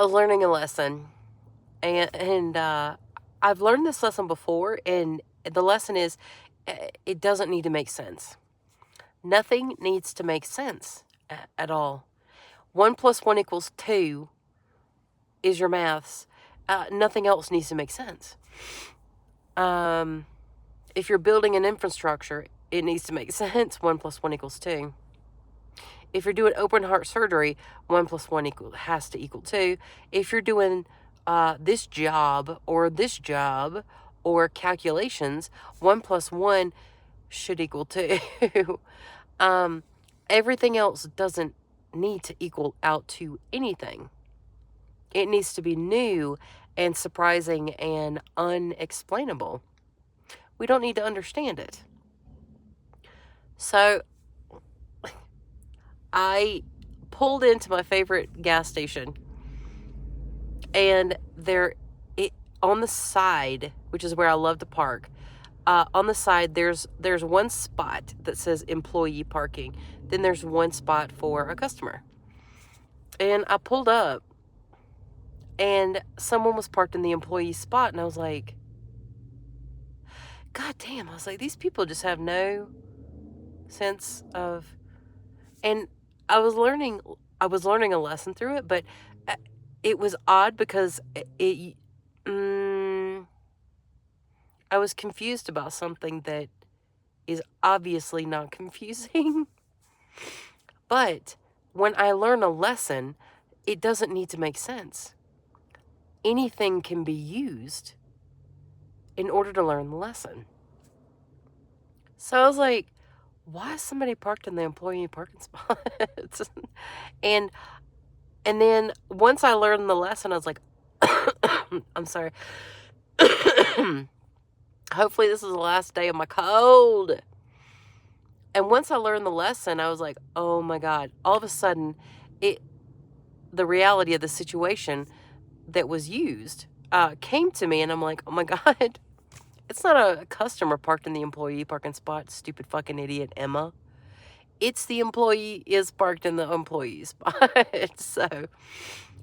I was learning a lesson, and I've learned this lesson before, and the lesson is it doesn't need to make sense. Nothing needs to make sense at all. 1 plus 1 equals 2 is your maths. Nothing else needs to make sense. If you're building an infrastructure, it needs to make sense. 1 plus 1 equals 2. If you're doing open heart surgery, 1 plus 1 has to equal 2. If you're doing this job or calculations, 1 plus 1 should equal 2. Everything else doesn't need to equal out to anything. It needs to be new and surprising and unexplainable. We don't need to understand it. So I pulled into my favorite gas station, and on the side, which is where I love to park, on the side there's one spot that says employee parking. Then there's one spot for a customer. And I pulled up, and someone was parked in the employee spot, and I was like, God damn, I was like, these people just have no sense of, and I was learning a lesson through it, but it was odd because I was confused about something that is obviously not confusing. But when I learn a lesson, it doesn't need to make sense. Anything can be used in order to learn the lesson. So I was like, why is somebody parked in the employee parking spot? and then once I learned the lesson, I was like, I'm sorry. Hopefully this is the last day of my cold. And once I learned the lesson, I was like, oh my God. All of a sudden, the reality of the situation that was used came to me, and I'm like, oh my God. It's not a customer parked in the employee parking spot, stupid fucking idiot Emma. It's the employee is parked in the employee spot. So,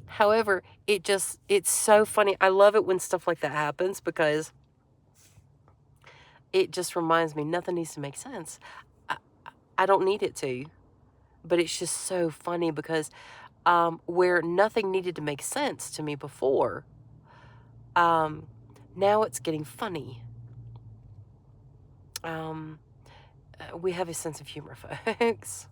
however, it's so funny. I love it when stuff like that happens because it just reminds me nothing needs to make sense. I don't need it to, but it's just so funny because where nothing needed to make sense to me before, now it's getting funny. We have a sense of humor, folks.